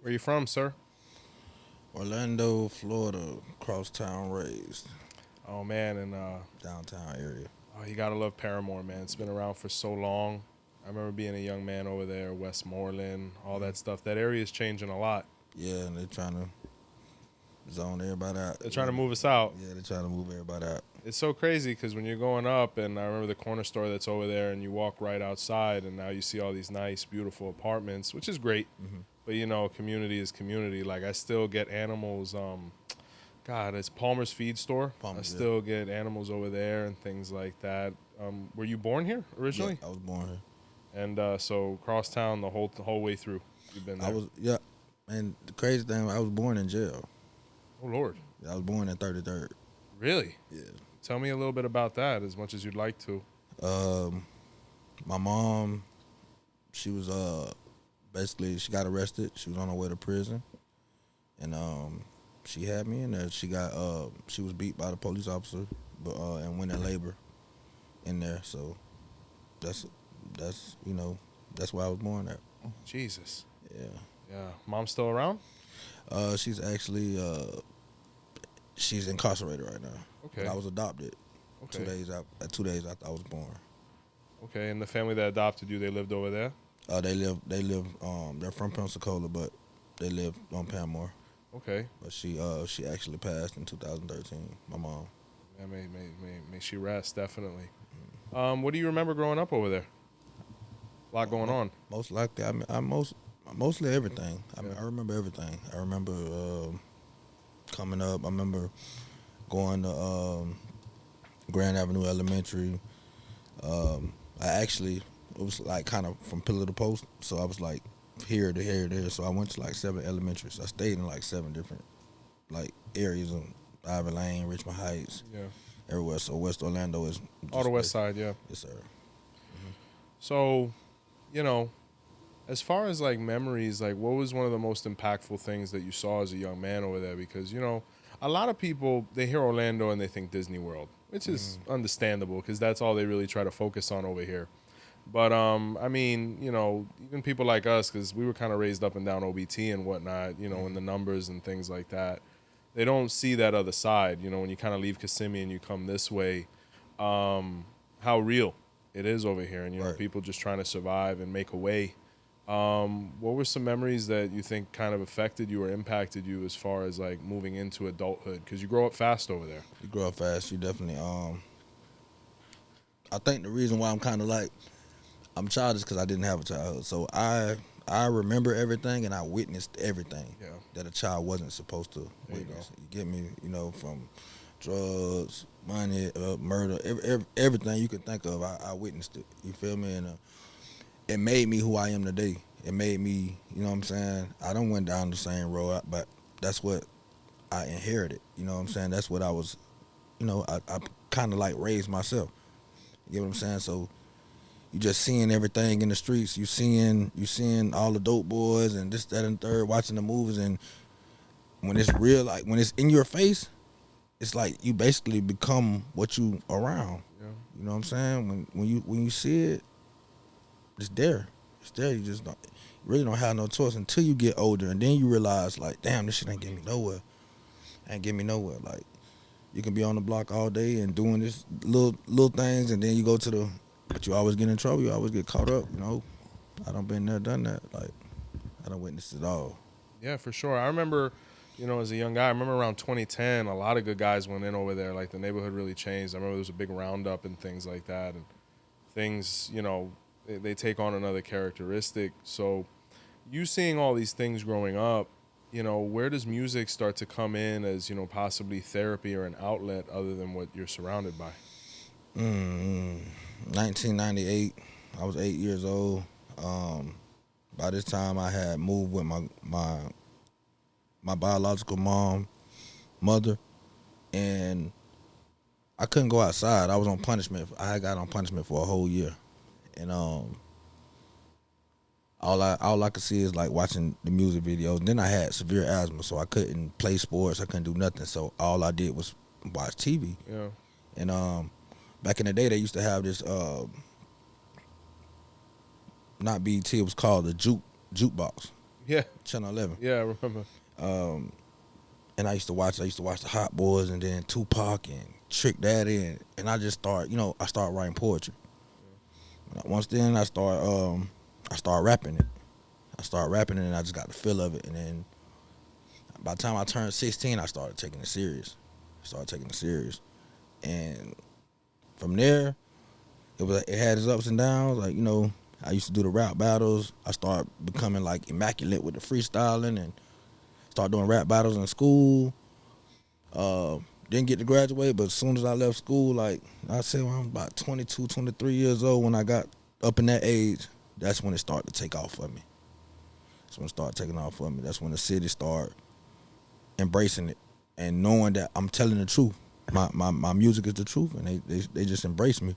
Where you from, sir? Orlando, Florida, crosstown raised, Oh man, and downtown area. oh, you gotta love Parramore, man. It's been around for so long. I remember being a young man over there, Westmoreland, all that stuff. That area is changing a lot. Yeah, and they're trying to zone everybody out. They're trying to move us out. Yeah, they're trying to move everybody out. It's so crazy because when you're going up, and I remember the corner store that's over there, and you walk right outside, and now you see all these nice, beautiful apartments, which is great. But you know, community is community. Like I still get animals. God, it's Palmer's Feed Store. I still get animals over there and things like that. Were you born here originally? Yeah, I was born here. And so crosstown the whole way through. You've been there. And the crazy thing, I was born in jail. Oh Lord. I was born in 33rd. Really? Yeah. Tell me a little bit about that, as much as you'd like to. My mom, she was basically, she got arrested. She was on her way to prison, and she had me in there. She was beat by the police officer, but and went in labor in there. So that's where I was born at. Jesus. Yeah. Yeah. Mom's still around? She's actually she's incarcerated right now. Okay. But I was adopted. Okay. 2 days after I was born. Okay, and the family that adopted you, they lived over there? They live they're from Pensacola, but they live on Parramore. Okay. But she actually passed in 2013, my mom. Yeah, may she rest, definitely. What do you remember growing up over there? A lot going on. Most likely, mostly everything. I remember everything. I remember coming up. I remember going to Grand Avenue Elementary. It was like kind of from pillar to post, so I was like here to here to there. So I went to like 7 elementaries. I stayed in like 7 different like areas of Ivy Lane, Richmond Heights, everywhere. So West Orlando is All the west side, yeah. Yes, sir. So, you know, as far as like memories, like what was one of the most impactful things that you saw as a young man over there? Because, you know, a lot of people, they hear Orlando and they think Disney World, which is understandable because that's all they really try to focus on over here. But, I mean, you know, even people like us, because we were kind of raised up and down OBT and whatnot, you know, in the numbers and things like that, they don't see that other side, you know, when you kind of leave Kissimmee and you come this way, how real it is over here. And, you know, people just trying to survive and make a way. What were some memories that you think kind of affected you or impacted you as far as like moving into adulthood? Because you grow up fast over there. You grow up fast. You definitely. I think the reason why I'm kind of like I'm childish because I didn't have a childhood. So I remember everything and I witnessed everything that a child wasn't supposed to witness. You get me? You know, from drugs, money, murder, everything you could think of. I witnessed it. You feel me? And it made me who I am today. It made me, you know what I'm saying? I don't went down the same road, but that's what I inherited. You know what I'm saying? That's what I was, you know, I kind of like raised myself. You get what I'm saying? So you just seeing everything in the streets. You seeing all the dope boys and this, that, and third, watching the movies. And when it's real, like when it's in your face, it's like you basically become what you around. Yeah. You know what I'm saying? When you see it, it's there. It's there. You just really don't have no choice until you get older, and then you realize like, damn, this shit ain't get me nowhere. Ain't get me nowhere. Like you can be on the block all day and doing this little things, and then you go to but you always get in trouble. You always get caught up. You know, I done been there, done that. Like I done witnessed it all. Yeah, for sure. I remember, you know, as a young guy, I remember around 2010, a lot of good guys went in over there. Like the neighborhood really changed. I remember there was a big roundup and things like that, and things, you know, they take on another characteristic. So you seeing all these things growing up, you know, where does music start to come in as, you know, possibly therapy or an outlet other than what you're surrounded by? 1998, I was 8 years old. By this time, I had moved with my biological mother, and I couldn't go outside. I was on punishment. I had got on punishment for a whole year, and all I could see is like watching the music videos. And then I had severe asthma, so I couldn't play sports. I couldn't do nothing. So all I did was watch TV. Yeah. And back in the day, they used to have this not BET, it was called the jukebox. Yeah. Channel 11. Yeah, I remember. And I used to watch the Hot Boys and then Tupac and Trick Daddy, and I just started, I started writing poetry. Once then I started rapping it. And I just got the feel of it. And then by the time I turned 16, I started taking it serious. And from there, it had its ups and downs. Like, I used to do the rap battles. I started becoming like immaculate with the freestyling and started doing rap battles in school. Didn't get to graduate, but as soon as I left school, like I said, when I was about 22, 23 years old, when I got up in that age, that's when it started to take off for me. That's when the city started embracing it and knowing that I'm telling the truth. My music is the truth, and they just embraced me.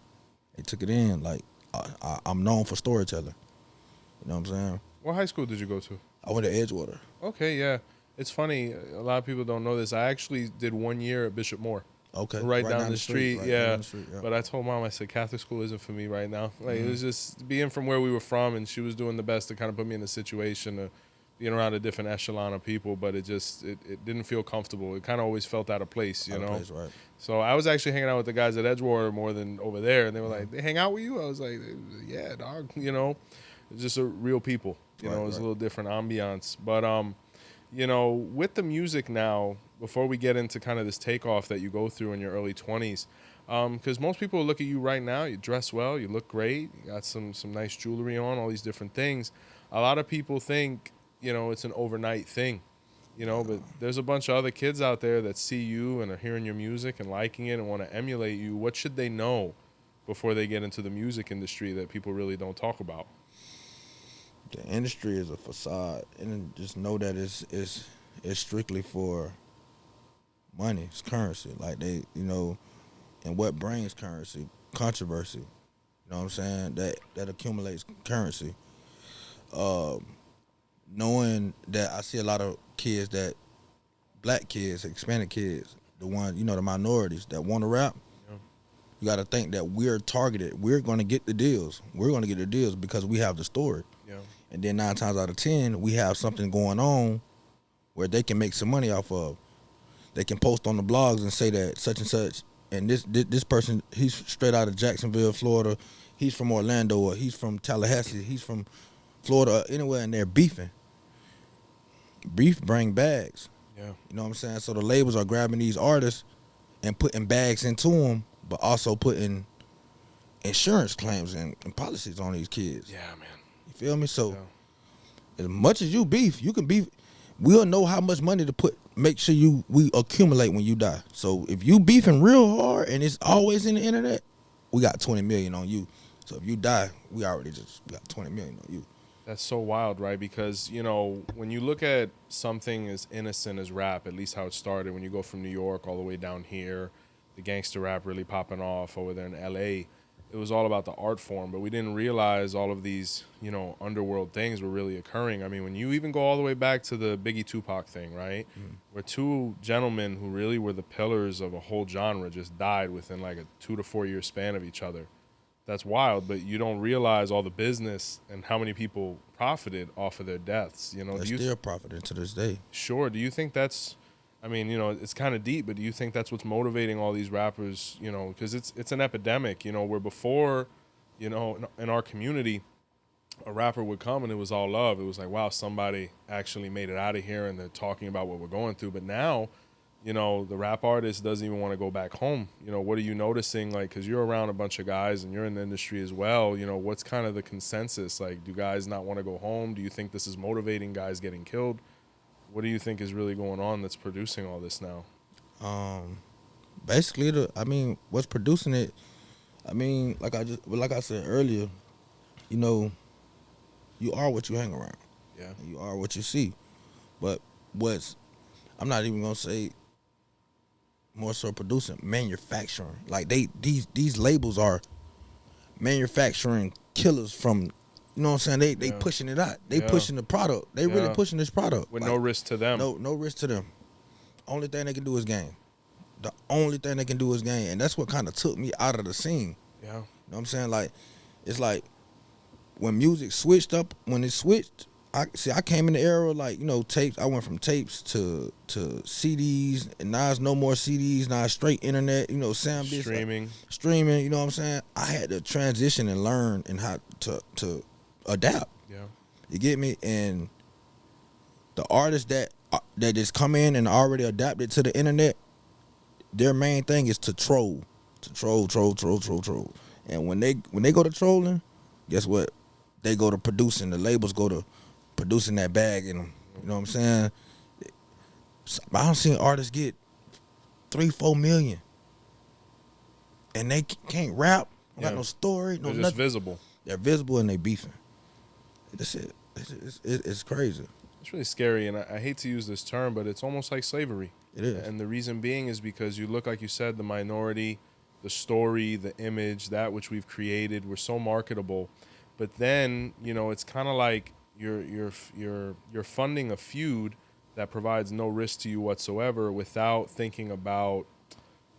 They took it in. Like, I'm known for storytelling. You know what I'm saying? What high school did you go to? I went to Edgewater. Okay, yeah. It's funny, a lot of people don't know this. I actually did 1 year at Bishop Moore. Okay. Right down the street. Right Yeah. down the street, yeah. But I told Mom, I said, Catholic school isn't for me right now. Like, it was just being from where we were from, and she was doing the best to kind of put me in a situation of being around a different echelon of people, but it didn't feel comfortable. It kind of always felt out of place, you know? Place, right. So I was actually hanging out with the guys at Edgewater more than over there, and they were like, they hang out with you? I was like, yeah, dog, It's just a real people. It was a little different ambiance. But, with the music now, before we get into kind of this takeoff that you go through in your early 20s, because most people look at you right now, you dress well, you look great, you got some nice jewelry on, all these different things. A lot of people think, it's an overnight thing, but there's a bunch of other kids out there that see you and are hearing your music and liking it and want to emulate you. What should they know before they get into the music industry that people really don't talk about? The industry is a facade, and just know that it's strictly for money. It's currency. Like they, and what brings currency? Controversy. You know what I'm saying? That accumulates currency. Knowing that I see a lot of kids black kids, Hispanic kids, the ones, the minorities that want to rap. Yeah. You got to think that we're targeted. We're going to get the deals. We're going to get the deals because we have the story. Yeah. And then 9 times out of 10, we have something going on where they can make some money off of. They can post on the blogs and say that such and such, and this person, he's straight out of Jacksonville, Florida. He's from Orlando, or he's from Tallahassee. He's from Florida, anywhere, and they're beefing. Beef bring bags. Yeah. You know what I'm saying? So the labels are grabbing these artists and putting bags into them, but also putting insurance claims and policies on these kids. Yeah, man. You feel me? So as much as you beef, you can beef. We'll know how much money to make sure we accumulate when you die. So if you beefing real hard and it's always in the internet, we got 20 million on you. So if you die, we got 20 million on you. That's so wild, right? Because, when you look at something as innocent as rap, at least how it started, when you go from New York all the way down here, the gangster rap really popping off over there in LA, it was all about the art form, but we didn't realize all of these, underworld things were really occurring. I mean, when you even go all the way back to the Biggie Tupac thing, right? Where two gentlemen who really were the pillars of a whole genre just died within like a 2 to 4 year span of each other. That's wild, but you don't realize all the business and how many people profited off of their deaths. They're still profiting to this day. Sure. Do you think that's, it's kind of deep, but do you think that's what's motivating all these rappers, because it's an epidemic, where before, in our community, a rapper would come and it was all love. It was like, wow, somebody actually made it out of here and they're talking about what we're going through. But now, the rap artist doesn't even want to go back home. What are you noticing? Like, because you're around a bunch of guys and you're in the industry as well. What's kind of the consensus? Like, do guys not want to go home? Do you think this is motivating guys getting killed? What do you think is really going on that's producing all this now? Basically, what's producing it, like I said earlier, you are what you hang around. Yeah. You are what you see. But I'm not even going to say more so producing, manufacturing. Like these labels are manufacturing killers from, you know what I'm saying? They pushing it out. They pushing the product. They really pushing this product. With no risk to them. No risk to them. Only thing they can do is game. the only thing they can do is gain, and that's what kind of took me out of the scene. Yeah. You know what I'm saying? Like, it's like when music switched up, when it switched, I came in the era like, you know, tapes. I went from tapes to CDs, and now it's no more CDs. Now it's straight internet. You know, streaming. Streaming. You know what I'm saying? I had to transition and learn and how to adapt. Yeah. You get me? And the artists that just come in and already adapted to the internet, their main thing is to troll. And when they go to trolling, guess what? They go to producing. The labels go to producing that bag in them. You know what I'm saying? I don't see artists get 3-4 million, and they can't rap. Got no story. No, they're just nothing. visible. They're visible and they beefing. That's it. It's crazy. It's really scary, and I hate to use this term, but it's almost like slavery. It is. And the reason being is because you look, like you said, the minority, the story, the image, that which we've created, we're so marketable. But then, you know, it's kind of like you're funding a feud that provides no risk to you whatsoever without thinking about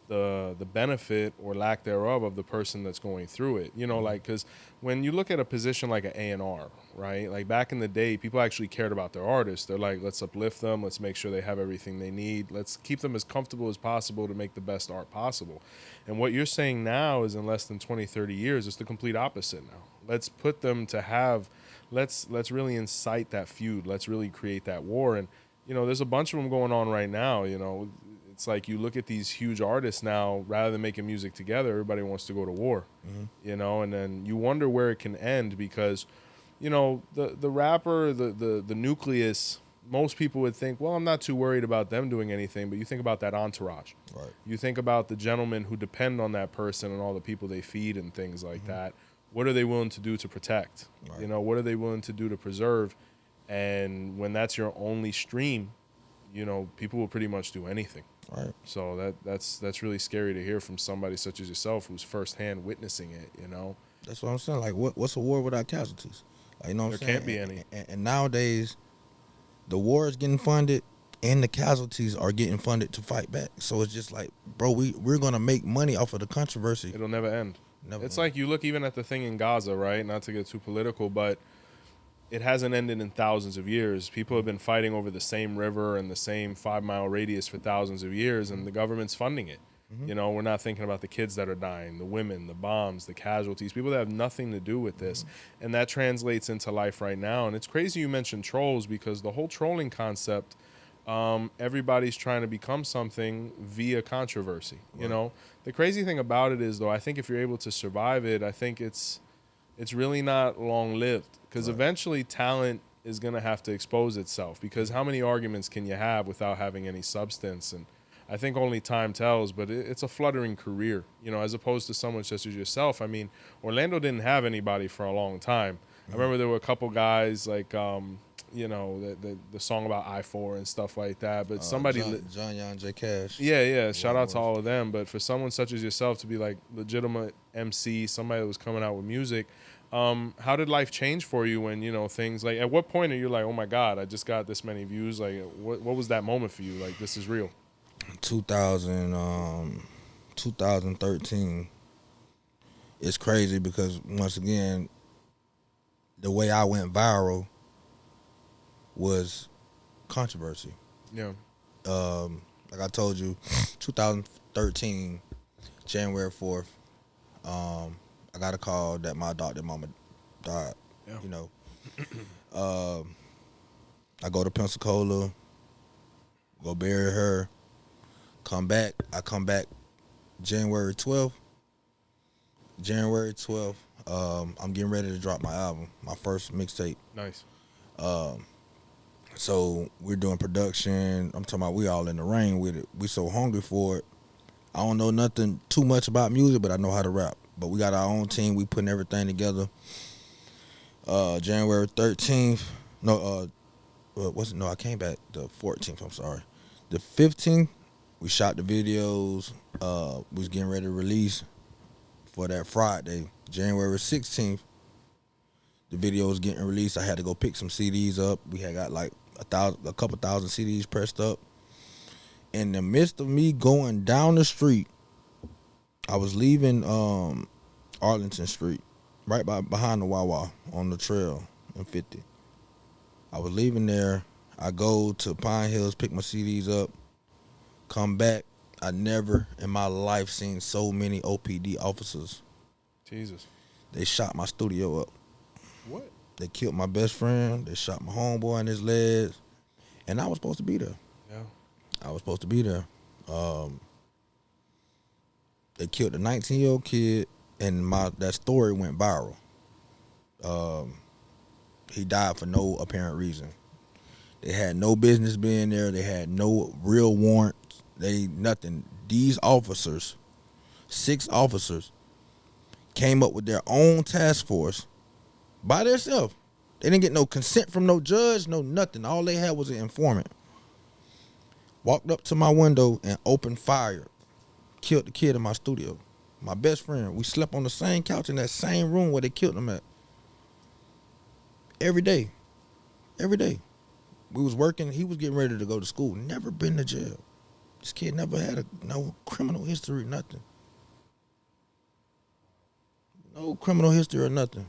the benefit or lack thereof of the person that's going through it. You know, like, because when you look at a position like an A&R, right? Like back in the day, people actually cared about their artists. They're like, let's uplift them. Let's make sure they have everything they need. Let's keep them as comfortable as possible to make the best art possible. And what you're saying now is in less than 20, 30 years, it's the complete opposite now. Let's put them to have, let's really incite that feud. Let's really create that war. And, you know, there's a bunch of them going on right now. You know, it's like you look at these huge artists now, rather than making music together, everybody wants to go to war, you know, and then you wonder where it can end because, you know, the rapper, the nucleus, most people would think, well, I'm not too worried about them doing anything, but you think about that entourage. Right. You think about the gentlemen who depend on that person and all the people they feed and things like that. What are they willing to do to protect? Right. You know, what are they willing to do to preserve? And when that's your only stream, you know, people will pretty much do anything. Right. So that's really scary to hear from somebody such as yourself who's firsthand witnessing it, you know. That's what I'm saying. Like, what's a war without casualties? Like, you know what I'm saying? There can't be any. And nowadays, the war is getting funded and the casualties are getting funded to fight back. So it's just like, bro, we're going to make money off of the controversy. It'll never end. It's end. like you look even at the thing in Gaza, right? Not to get too political, but it hasn't ended in thousands of years. People have been fighting over the same river and the same 5-mile radius for thousands of years, and the government's funding it. You know, we're not thinking about the kids that are dying, the women, the bombs, the casualties, people that have nothing to do with this. And that translates into life right now. And it's crazy you mentioned trolls because the whole trolling concept, everybody's trying to become something via controversy. You know, the crazy thing about it is, though, I think if you're able to survive it, I think it's really not long-lived because eventually talent is going to have to expose itself because how many arguments can you have without having any substance? And I think only time tells, but it's a fluttering career, you know, as opposed to someone such as yourself. I mean, Orlando didn't have anybody for a long time. I remember there were a couple guys like, you know, the song about I-4 and stuff like that. But somebody, John Young, J Cash. Yeah. Shout out to all of them. But for someone such as yourself to be like legitimate MC, somebody that was coming out with music, how did life change for you when, you know, things like, at what point are you like, oh my God, I just got this many views? Like, what was that moment for you? Like, this is real. 2013. It's crazy because once again, the way I went viral was controversy. Yeah. Like I told you, 2013, January 4th, I got a call that my adopted mama died. Yeah. You know, I go to Pensacola, go bury her, come back. I come back January 12th. I'm getting ready to drop my album, my first mixtape. Nice. So we're doing production. I'm talking about we all in the rain with it. We so hungry for it. I don't know nothing too much about music, but I know how to rap. But we got our own team. We putting everything together. January 13th. No, I came back the 14th. I'm sorry. The 15th, we shot the videos. We was getting ready to release for that Friday. January 16th, the video was getting released. I had to go pick some CDs up. We had got like a couple thousand CDs pressed up. in the midst of me going down the street, I was leaving Arlington Street, right behind the Wawa on the trail in 50. I was leaving there. I go to Pine Hills, pick my CDs up, come back. I never in my life seen so many OPD officers. Jesus. They shot my studio up. What? They killed my best friend. They shot my homeboy in his legs. And I was supposed to be there. Yeah. I was supposed to be there. They killed a 19-year-old kid, and that story went viral. He died for no apparent reason. They had no business being there. They had no real warrants. Nothing. These officers, 6 officers, came up with their own task force by themselves. They didn't get no consent from no judge, no nothing. All they had was an informant. Walked up to my window and opened fire. Killed the kid in my studio. My best friend. We slept on the same couch in that same room where they killed him at. Every day. Every day. We was working. He was getting ready to go to school. Never been to jail. This kid never had no criminal history, nothing. No criminal history or nothing.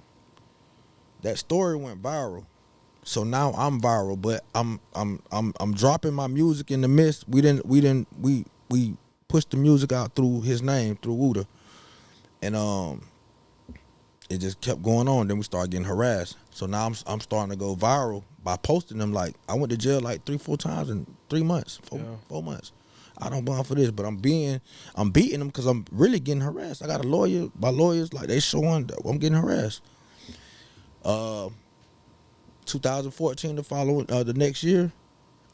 That story went viral. So now I'm viral, but I'm dropping my music in the midst. We pushed the music out through his name, through Wuda. And it just kept going on. Then we started getting harassed. So now I'm starting to go viral by posting them. Like, I went to jail like 3-4 times in 3 months, 4 months. I don't bond for this, but I'm beating them because I'm really getting harassed. I got a lawyer. My lawyers, like, they showing that I'm getting harassed. 2014, the next year,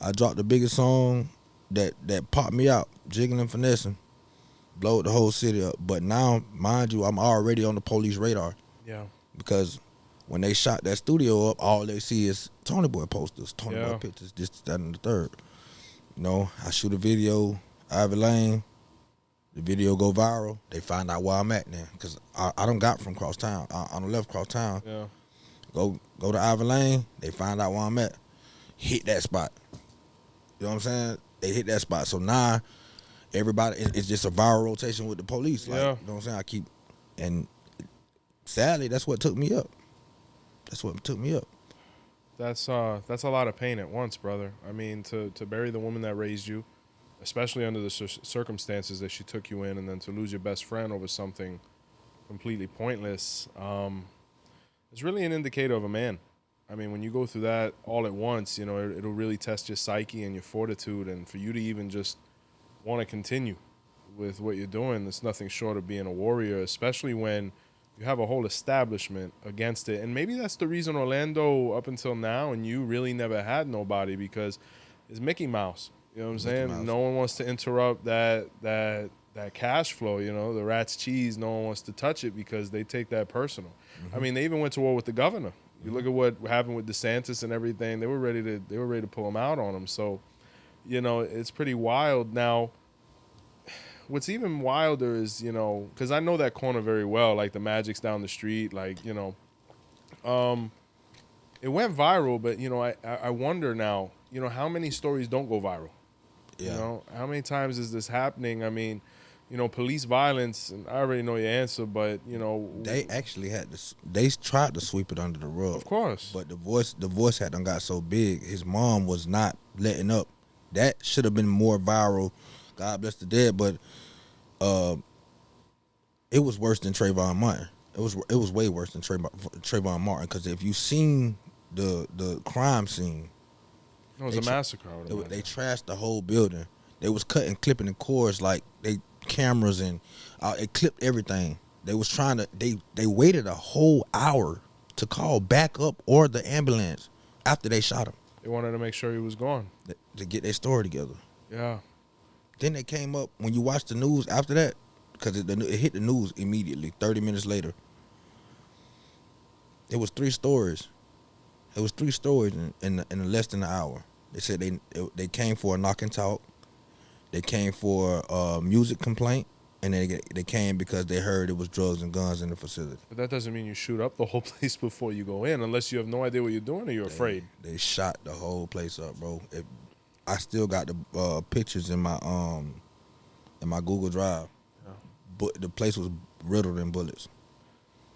I dropped the biggest song that popped me out, Jigging and Finessing, blowed the whole city up. But now, mind you, I'm already on the police radar. Yeah. Because when they shot that studio up, all they see is Tonii Boii posters, Tonii Boii pictures, this, that, and the third. You know, I shoot a video, Ivy Lane, the video go viral. They find out where I'm at now, because I done got from cross town. I done left cross town. Yeah. Go to Ivy Lane, they find out where I'm at. Hit that spot. You know what I'm saying? They hit that spot. So now everybody, it's just a viral rotation with the police. Like, you know what I'm saying? And sadly, that's what took me up. That's what took me up. That's a lot of pain at once, brother. I mean, to bury the woman that raised you, especially under the circumstances that she took you in, and then to lose your best friend over something completely pointless, it's really an indicator of a man. I mean, when you go through that all at once, you know, it'll really test your psyche and your fortitude, and for you to even just want to continue with what you're doing, it's nothing short of being a warrior, especially when you have a whole establishment against it. And maybe that's the reason Orlando, up until now, and you really never had nobody, because it's Mickey Mouse. You know what I'm saying? No one wants to interrupt that cash flow, you know, the rat's cheese. No one wants to touch it because they take that personal. I mean, they even went to war with the governor. You look at what happened with DeSantis and everything. They were ready to pull him out on him. So, you know, it's pretty wild. Now, what's even wilder is, you know, because I know that corner very well, like the Magic's down the street, like, you know, it went viral, but, you know, I wonder now, you know, how many stories don't go viral? Yeah. You know, how many times is this happening? I mean, you know, police violence, and I already know your answer, but, you know. They actually they tried to sweep it under the rug. Of course. But the voice had done got so big, his mom was not letting up. That should have been more viral. God bless the dead, but it was worse than Trayvon Martin. It was way worse than Trayvon Martin, because if you seen the crime scene, it was a massacre. They trashed the whole building. They was cutting, clipping, and cords, like cameras, and they clipped everything. They was trying to. They waited a whole hour to call backup or the ambulance after they shot him. They wanted to make sure he was gone to get their story together. Yeah. Then they came up, when you watch the news after that, because it hit the news immediately. 30 minutes later, it was 3 stories. It was 3 stories in less than an hour. They said they came for a knock and talk. They came for a music complaint, and they came because they heard it was drugs and guns in the facility. But that doesn't mean you shoot up the whole place before you go in, unless you have no idea what you're doing or you're afraid. They shot the whole place up, bro. I still got the pictures in my Google Drive. Yeah. But the place was riddled in bullets.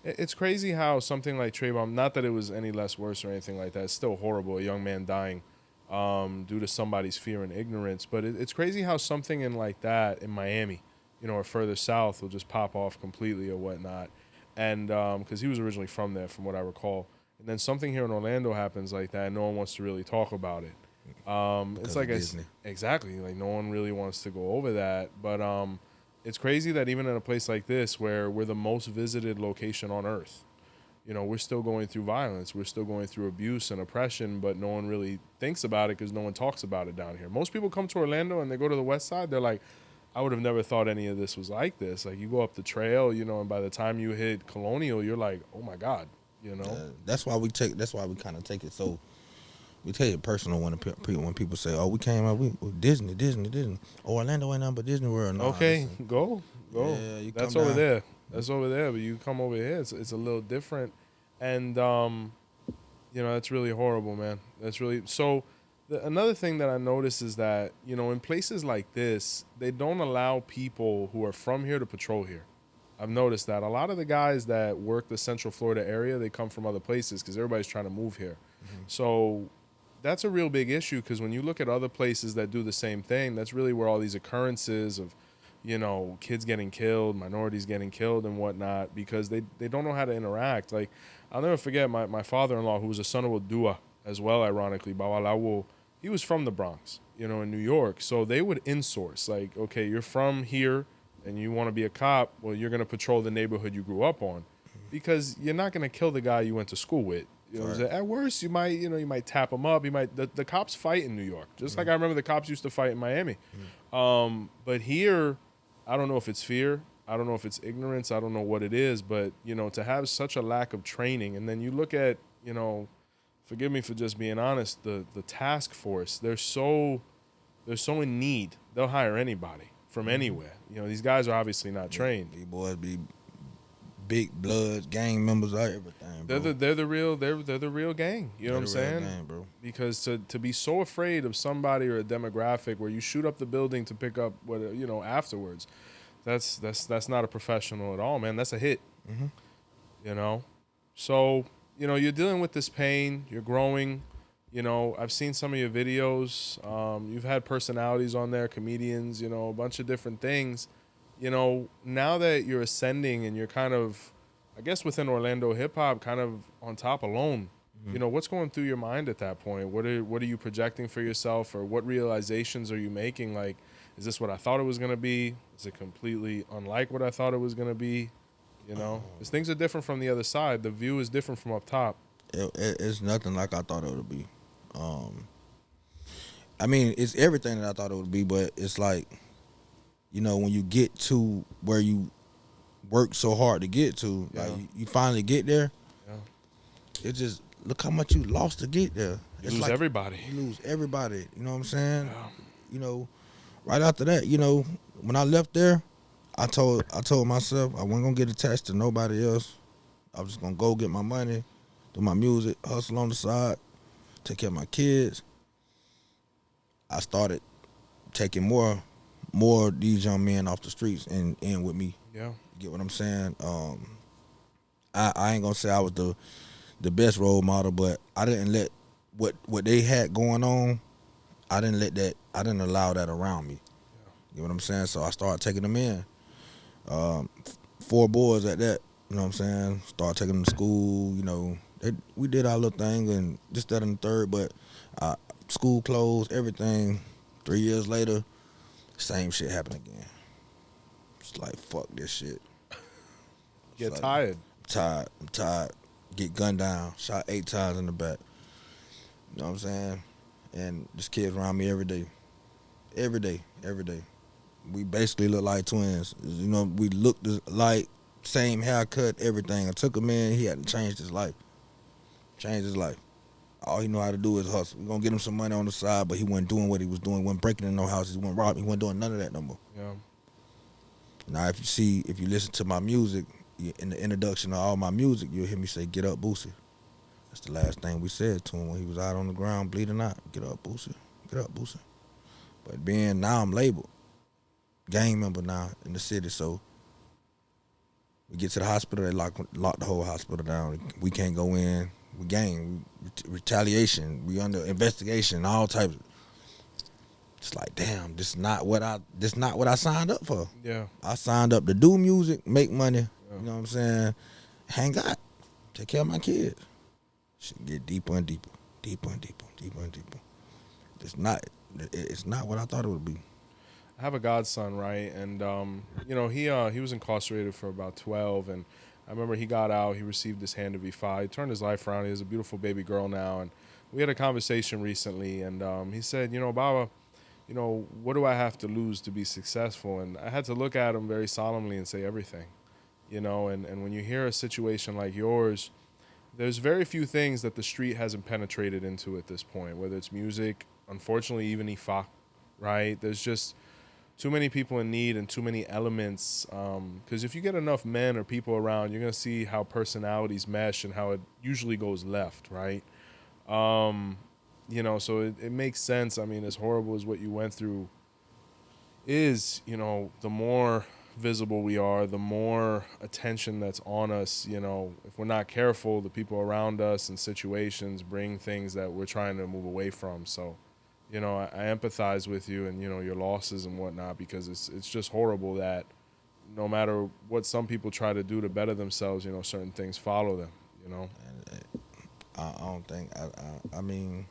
It's crazy how something like 𝘃𝗶𝗱𝗶, not that it was any less worse or anything like that. It's still horrible. A young man dying due to somebody's fear and ignorance. But it's crazy how something in like that in Miami, or further south, will just pop off completely or whatnot. And because he was originally from there, from what I recall. And then something here in Orlando happens like that, and no one wants to really talk about it. It's like exactly, like no one really wants to go over that. But it's crazy that even in a place like this, where we're the most visited location on earth, we're still going through violence. We're still going through abuse and oppression, but no one really thinks about it because no one talks about it down here. Most people come to Orlando and they go to the west side. They're like, I would have never thought any of this was like this. Like, you go up the trail, and by the time you hit Colonial, you're like, oh my God, That's why we kind of take it so. We take it personal when people say, "Oh, we came out, we Disney. Oh, Orlando ain't nothing but Disney World." No, okay, go. Yeah, That's over there. That's over there. But you come over here, it's a little different, and that's really horrible, man. That's really so. Another thing that I notice is that in places like this, they don't allow people who are from here to patrol here. I've noticed that a lot of the guys that work the Central Florida area, they come from other places because everybody's trying to move here. Mm-hmm. So that's a real big issue, because when you look at other places that do the same thing, that's really where all these occurrences of, kids getting killed, minorities getting killed and whatnot, because they don't know how to interact. Like, I'll never forget my father-in-law, who was a son of Odua as well, ironically, 𝗵𝗲𝗹𝗁. He was from the Bronx, in New York. So they would insource, like, okay, you're from here and you want to be a cop, well, you're going to patrol the neighborhood you grew up on, because you're not going to kill the guy you went to school with. Right. At worst, you might tap him up. The cops fight in New York, just like I remember the cops used to fight in Miami. But here, I don't know if it's fear, I don't know if it's ignorance, I don't know what it is, but to have such a lack of training, and then you look at forgive me for just being honest, the task force, they're so in need. They'll hire anybody from anywhere. These guys are obviously not trained. These boys be big bloods, gang members, everything. Bro. They're the real gang. You know what I'm saying? Gang, bro. Because to be so afraid of somebody or a demographic where you shoot up the building to pick up what afterwards, that's not a professional at all, man. That's a hit. Mm-hmm. So you're dealing with this pain. You're growing. I've seen some of your videos. You've had personalities on there, comedians. A bunch of different things. Now that you're ascending and you're kind of, I guess, within Orlando hip hop, kind of on top alone, what's going through your mind at that point? What are you projecting for yourself, or what realizations are you making? Like, is this what I thought it was going to be? Is it completely unlike what I thought it was going to be? Because things are different from the other side. The view is different from up top. It's nothing like I thought it would be. I mean, it's everything that I thought it would be, but it's like, when you get to where you work so hard to get to, like you finally get there, it's just, look how much you lost to get there. You lose everybody. You lose everybody. You know what I'm saying? Yeah. Right after that, when I left there, I told myself I wasn't gonna get attached to nobody else. I was just gonna go get my money, do my music, hustle on the side, take care of my kids. I started taking more of these young men off the streets and in with me. Yeah. You get what I'm saying? I ain't gonna say I was the best role model, but I didn't let what they had going on, I didn't allow that around me. Yeah. You know what I'm saying? So I started taking them in. 4 boys at that, you know what I'm saying? Started taking them to school, we did our little thing and this, that, and the third, but school closed, everything. 3 years later, same shit happened again. It's like, fuck this shit. Get tired. I'm tired. Get gunned down, shot 8 times in the back. You know what I'm saying? And this kid's around me every day. Every day. We basically look like twins. We looked like, same haircut, everything. I took him in, he had to change his life. All he know how to do is hustle. We're gonna get him some money on the side, but he wasn't doing what he was doing. He wasn't breaking in no houses. He wasn't robbing. He wasn't doing none of that no more. Yeah. Now, if you listen to my music, in the introduction of all my music, you'll hear me say, "Get up, 𝘃𝗶𝗱𝗶𝗍." That's the last thing we said to him when he was out on the ground bleeding out. Get up, 𝘃𝗶𝗱𝗶𝗍. Get up, 𝘃𝗶𝗱𝗶𝗍. But now I'm labeled gang member now in the city, so we get to the hospital, they lock the whole hospital down. We can't go in. We gang, retaliation. We under investigation, all types. It's like, damn, this not what I signed up for. Yeah. I signed up to do music, make money. Yeah. You know what I'm saying? Hang out, take care of my kids. Should get deeper and deeper, deeper and deeper, deeper and deeper. It's not what I thought it would be. I have a godson, right? And you know, he was incarcerated for about 12, and I remember he got out. He received his hand of Ifa. He turned his life around. He has a beautiful baby girl now, and we had a conversation recently, and he said, you know, Baba, you know, what do I have to lose to be successful? And I had to look at him very solemnly and say everything, you know. And when you hear a situation like yours, there's very few things that the street hasn't penetrated into at this point, whether it's music, unfortunately, even Ifa, right? There's just too many people in need and too many elements. Because if you get enough men or people around, you're going to see how personalities mesh and how it usually goes left, right? You know, so it makes sense. I mean, as horrible as what you went through is, you know, the more visible we are, the more attention that's on us. You know, if we're not careful, the people around us and situations bring things that we're trying to move away from. So, you know, I empathize with you and, you know, your losses and whatnot, because it's just horrible that no matter what some people try to do to better themselves, you know, certain things follow them, you know. I don't think, I mean,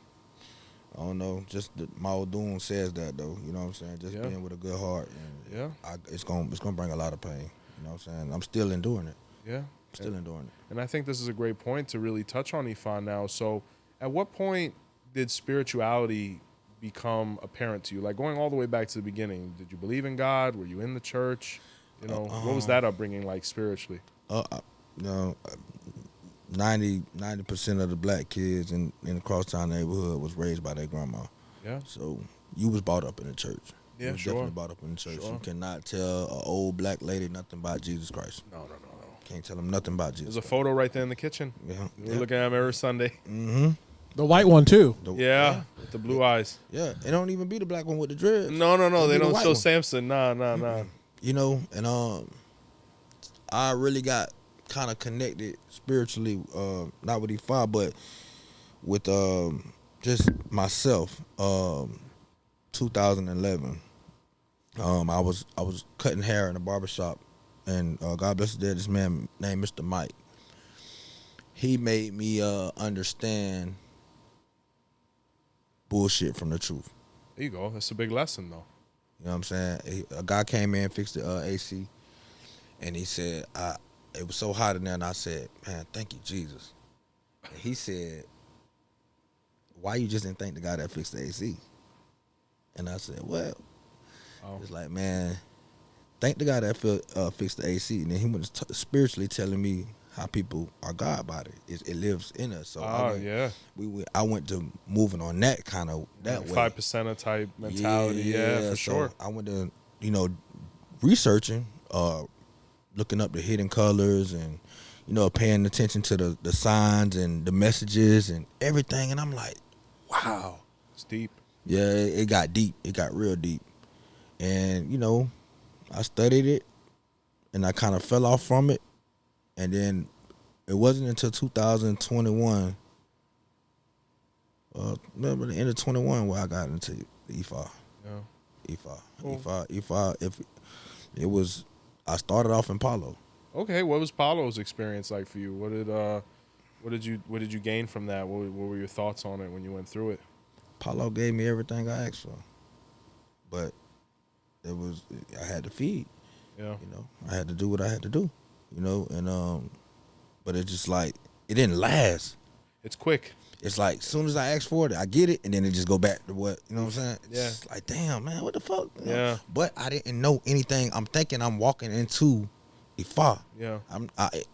I don't know. Just my Odua says that though. You know what I'm saying? Just being with a good heart. And it's gonna bring a lot of pain. You know what I'm saying? I'm still enduring it. Yeah. Still enduring it. And I think this is a great point to really touch on Ifa now. So, at what point did spirituality become apparent to you? Like going all the way back to the beginning. Did you believe in God? Were you in the church? You know, what was that upbringing like spiritually? No. 90% of the black kids in the crosstown neighborhood was raised by their grandma. Yeah. So you was brought up in the church. Yeah, you was definitely brought up in the church. You cannot tell an old black lady nothing about Jesus Christ. No. Can't tell them nothing about Jesus. There's a photo right there in the kitchen. Yeah. We're looking at him every Sunday. Mm-hmm. The white one too. With the blue eyes. Yeah. It don't even be the black one with the dreads. No. They don't show Samson. Nah. You know, and I really got kind of connected spiritually, not with Ifa, but with just myself. 2011, I was cutting hair in a barbershop, and God bless his dead, this man named Mr. Mike. He made me understand bullshit from the truth. There you go. That's a big lesson, though. You know what I'm saying? A guy came in, fixed the AC, and he said, it was so hot in there, and I said, man, thank you, Jesus. And he said, why you just didn't thank the guy that fixed the AC? And I said, well, it's like, man, thank the guy that fixed the AC. And then he was spiritually telling me how people are God body. It lives in us. So I went to moving on that kind of that way. 5%er type mentality. Yeah, for sure. I went to, you know, researching, looking up the hidden colors and, you know, paying attention to the signs and the messages and everything. And I'm like, wow. It's deep. Yeah, it got deep. It got real deep. And, you know, I studied it and I kind of fell off from it. And then it wasn't until 2021, remember the end of 21 where I got into Ifa. Yeah. Ifa. If it was, I started off in Palo. Okay, what was Palo's experience like for you? What did you gain from that? What were your thoughts on it when you went through it? Palo gave me everything I asked for, but I had to feed. Yeah, you know, I had to do what I had to do. You know, and but it's just like it didn't last. It's quick. It's like as soon as I ask for it, I get it, and then it just go back to what, you know what I'm saying? Yeah. It's like, damn, man, what the fuck? You know? Yeah. But I didn't know anything. I'm thinking I'm walking into Ifa. Yeah.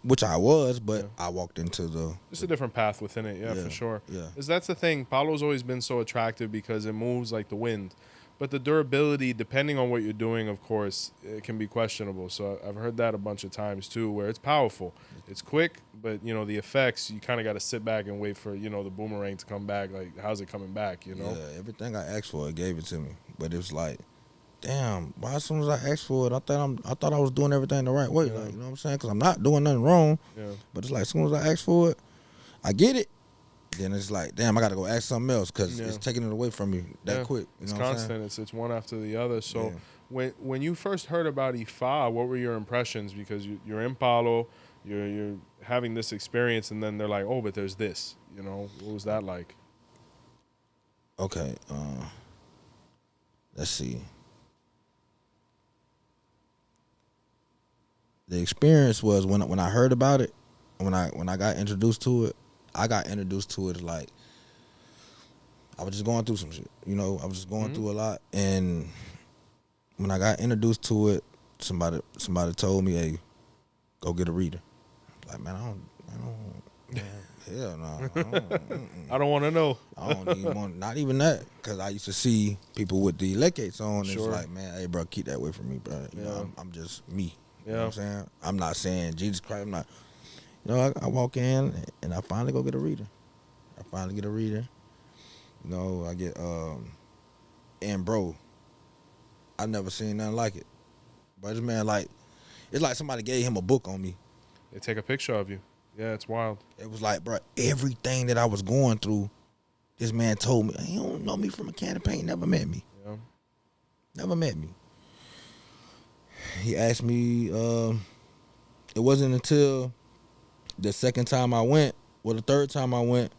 Which I was, but I walked into the. Just a different path within it. Yeah, for sure. Yeah. Because that's the thing. Palo's always been so attractive because it moves like the wind. But the durability, depending on what you're doing, of course, it can be questionable. So I've heard that a bunch of times too, where it's powerful. It's quick, but, you know, the effects, you kind of got to sit back and wait for, you know, the boomerang to come back. Like, how's it coming back, you know? Yeah, everything I asked for, it gave it to me. But it was like, damn, why as soon as I asked for it, I thought I was doing everything the right way. Yeah. Like, you know what I'm saying? Because I'm not doing nothing wrong. Yeah. But it's like, as soon as I ask for it, I get it. Then it's like, damn, I got to go ask something else because it's taking it away from me that quick. You it's know what constant. It's one after the other. So when you first heard about Ifa, what were your impressions? Because you're in Palo, you're having this experience, and then they're like, oh, but there's this. You know, what was that like? Okay, let's see. The experience was when I heard about it, when I got introduced to it, I got introduced to it like I was just going through some shit. You know, I was just going through a lot, and when I got introduced to it, somebody told me, "Hey, go get a reader." Like, man, I don't, man, hell no. I don't want to know. I don't even want, not even that, because I used to see people with the 𝘃𝗃𝗃𝗃 on. Sure. It's like, man, hey, bro, keep that away from me, bro. You know, I'm just me. You know what I'm saying? I'm not saying Jesus Christ. I'm not. You know, I walk in and I finally go get a reader. I finally get a reader. You know, I get and bro, I never seen nothing like it. But this man, like, it's like somebody gave him a book on me. They take a picture of you. Yeah, it's wild. It was like, bro, everything that I was going through, this man told me. He don't know me from a can of paint. Never met me. Yeah. Never met me. He asked me. It wasn't until the second time I went, well, the third time I went,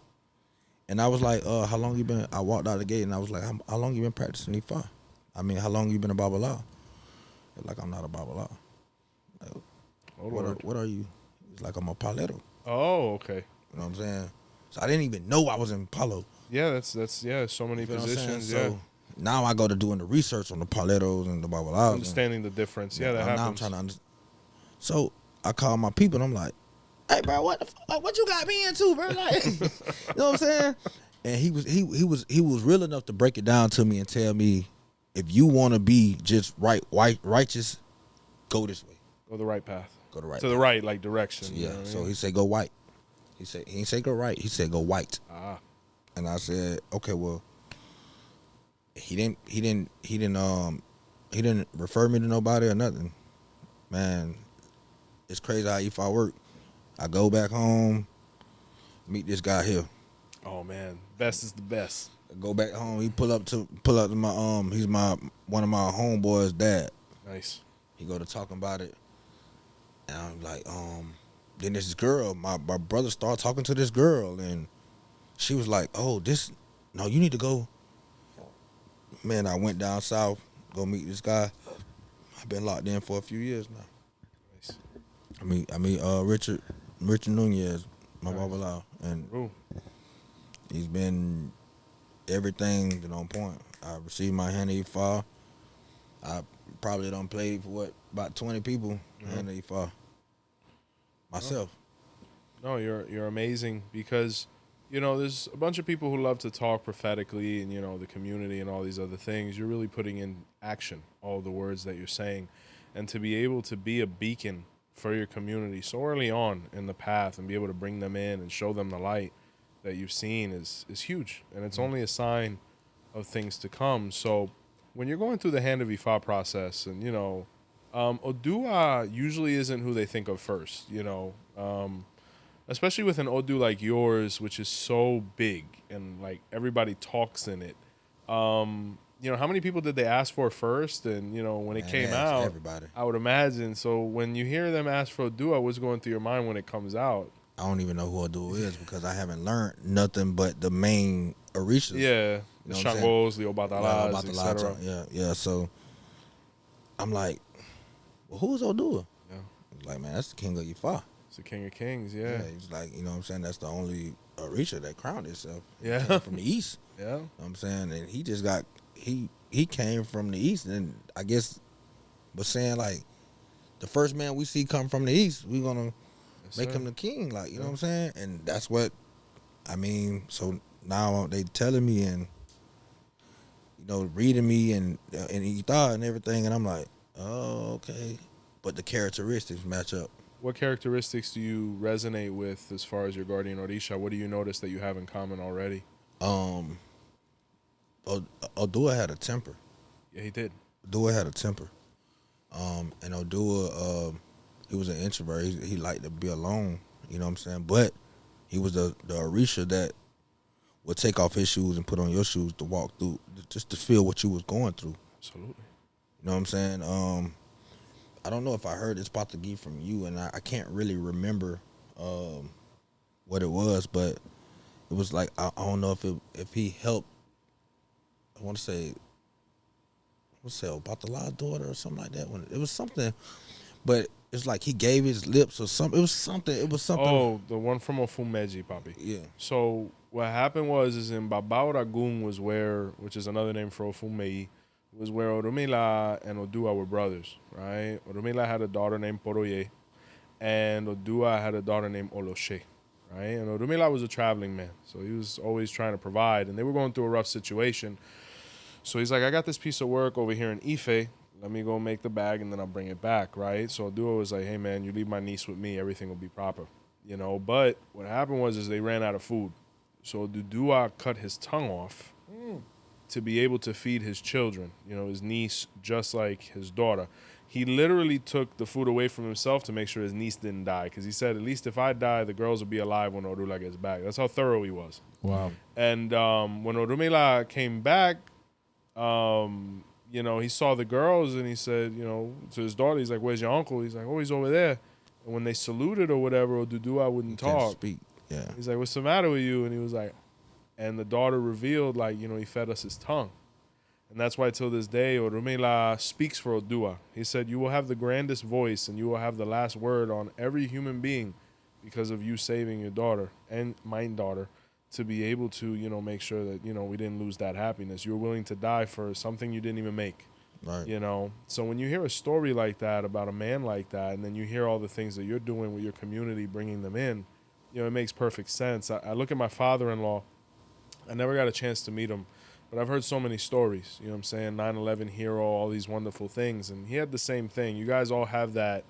and I was like, how long you been? I walked out the gate and I was like, how long you been practicing Ifa? I mean, how long you been a 𝗵𝗸𝗶𝗶? Like, I'm not a 𝗵𝗸𝗶𝗶. Like, what are you? He's like, I'm a 𝗵𝗸𝗶𝗶. Oh, okay. You know what I'm saying? So I didn't even know I was in Palo. Yeah, that's so many positions. So now I go to doing the research on the 𝗵𝗸𝗶𝗶s and the 𝗵𝗸𝗶𝗶s. Understanding the difference. Yeah, that happens. Now I'm trying to understand. So I call my people and I'm like, hey, bro, what the fuck? What you got me into, bro? Like, you know what I'm saying? And he was real enough to break it down to me and tell me, if you want to be just righteous, go this way. Go the right path. Go the right to path. the right, like direction. So, yeah. You know what I mean? So he said go white. He didn't say go right. He said go white. Ah. And I said, okay, well, he didn't refer me to nobody or nothing. Man, it's crazy how Ifa work. I go back home, meet this guy here. Oh man, best is the best. I go back home. He pull up to my he's one of my homeboys' dad. Nice. He go to talking about it, and I'm like, then this girl, my brother started talking to this girl, and she was like, no, you need to go. Man, I went down south, go meet this guy. I've been locked in for a few years now. Nice. I meet Richard Nunez, my 𝗵𝗸𝗶𝗶, and he's been everything on point. I received my hand of Ifa. I probably done played for about 20 people hand of Ifa myself. No, you're amazing because, there's a bunch of people who love to talk prophetically and, the community and all these other things. You're really putting in action all the words that you're saying. And to be able to be a beacon for your community so early on in the path and be able to bring them in and show them the light that you've seen is huge. And it's only a sign of things to come. So when you're going through the hand of Ifa process and, Odua usually isn't who they think of first, especially with an Odu like yours, which is so big and like everybody talks in it. How many people did they ask for first? And, when it came out, everybody. I would imagine. So when you hear them ask for Odua, what's going through your mind when it comes out? I don't even know who Oduwa is because I haven't learned nothing but the main orishas. Yeah, the 𝘃𝗶𝗃𝗃s, the 𝘃𝗶𝗸𝗃𝗃, etc. Yeah, so I'm like, well, who's Oduwa? Yeah. He's like, man, that's the king of Ifa. It's the king of kings, yeah. He's like, you know what I'm saying? That's the only orisha that crowned itself. Yeah. He came from the east. Yeah. You know what I'm saying? And he just got, he came from the east and I guess was saying like, the first man we see come from the east, we're going to make him the king, like, you know what I'm saying? And that's what, I mean, so now they telling me and, reading me and Ita and everything, and I'm like, oh, okay. But the characteristics match up. What characteristics do you resonate with as far as your guardian Orisha? What do you notice that you have in common already? Odua had a temper. Yeah, he did. Odua had a temper. And Odua, he was an introvert. He liked to be alone. You know what I'm saying? But he was the 𝗃𝗍 that would take off his shoes and put on your shoes to walk through, just to feel what you was going through. Absolutely. You know what I'm saying? I don't know if I heard this 𝗃𝗸𝗲 from you, and I can't really remember what it was, but it was like, I don't know if he helped. I want to say 𝗃𝗲𝗹𝘁𝗲's daughter or something like that. When it was something, but it's like he gave his lips or something. It was something. Oh, the one from 𝗃𝗶𝗸𝗁, Papi. Yeah. So what happened was in 𝗵𝗸𝗶𝗁 was where, which is another name for 𝗃𝗶𝗸𝗁, was where Orumila and Odua were brothers, right? Orumila had a daughter named Poroye, and Odua had a daughter named 𝘃𝗶𝗍𝗏, right? And Orumila was a traveling man, so he was always trying to provide, and they were going through a rough situation. So he's like, I got this piece of work over here in Ife. Let me go make the bag, and then I'll bring it back, right? So Odua was like, hey, man, you leave my niece with me. Everything will be proper, you know? But what happened was they ran out of food. So Oduduwa cut his tongue off to be able to feed his children, you know, his niece, just like his daughter. He literally took the food away from himself to make sure his niece didn't die, because he said, at least if I die, the girls will be alive when Odula gets back. That's how thorough he was. Wow. And when Orumila came back, you know, he saw the girls and he said, you know, to his daughter, he's like, where's your uncle? He's like, oh, he's over there. And when they saluted or whatever, Oduduwa wouldn't Can't talk. speak. Yeah. He's like, what's the matter with you? And he was like, and the daughter revealed, like, you know, he fed us his tongue. And that's why till this day, Orumila speaks for Odua. He said, you will have the grandest voice and you will have the last word on every human being because of you saving your daughter and my daughter, to be able to, you know, make sure that, you know, we didn't lose that happiness. You were willing to die for something you didn't even make. Right. You know? So when you hear a story like that about a man like that, and then you hear all the things that you're doing with your community, bringing them in, you know, it makes perfect sense. I look at my father-in-law. I never got a chance to meet him, but I've heard so many stories, you know what I'm saying? 9/11 hero, all these wonderful things. And he had the same thing. You guys all have that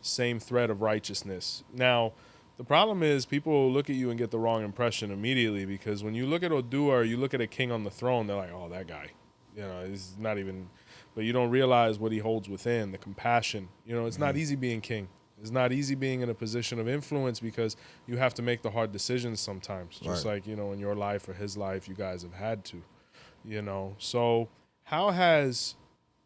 same thread of righteousness. Now, the problem is people look at you and get the wrong impression immediately, because when you look at Odua or you look at a king on the throne, they're like, oh, that guy. You know, he's not even, but you don't realize what he holds within, the compassion. You know, it's not easy being king. It's not easy being in a position of influence, because you have to make the hard decisions sometimes. Just like, you know, in your life or his life, you guys have had to, you know. So how has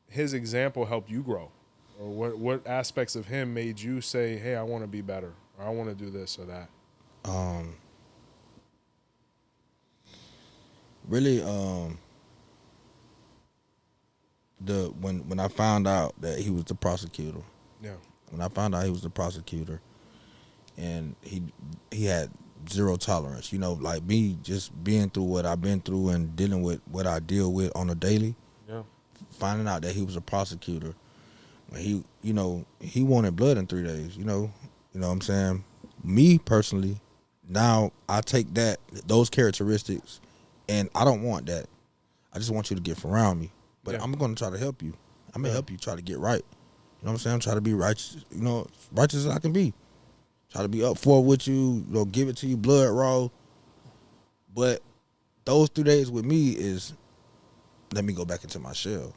his example helped you grow? Or what aspects of him made you say, hey, I want to be better, or I want to do this or that? Really, when I found out that he was the prosecutor. Yeah. When I found out he was the prosecutor, and he had zero tolerance, you know, like me just being through what I've been through and dealing with what I deal with on a daily. Yeah. Finding out that he was a prosecutor, he, you know, he wanted blood in 3 days, you know what I'm saying? Me personally, now I take those characteristics, and I don't want that. I just want you to get from around me. But I'm going to try to help you. I'm going to help you try to get right. You know what I'm saying? I'm trying to be righteous, you know, righteous as I can be. Try to be up for with you, you know, give it to you blood raw. But those 3 days with me is, let me go back into my shell.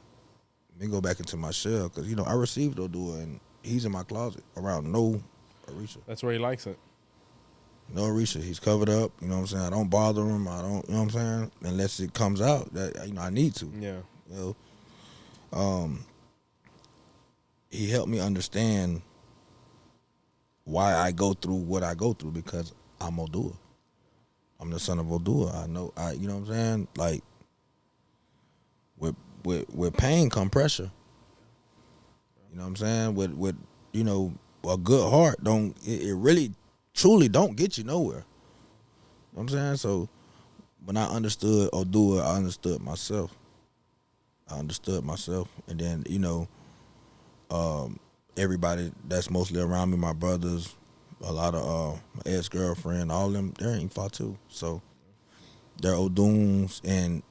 Let me go back into my shell, because, you know, I received Odua, and he's in my closet around no 𝗃𝗍𝗏. That's where he likes it. No 𝗃𝗍𝗏. He's covered up, you know what I'm saying? I don't bother him. I don't, you know what I'm saying? Unless it comes out that, you know, I need to. Yeah. You know? He helped me understand why I go through what I go through, because I'm Odua. I'm the son of Odua. I know, you know what I'm saying? Like, with pain come pressure. You know what I'm saying? With you know, a good heart it really truly don't get you nowhere. You know what I'm saying? So when I understood Odua, I understood myself. And then, you know, everybody that's mostly around me, my brothers, a lot of my ex-girlfriend, all of them, they're Ifa too. So they're Oduns, and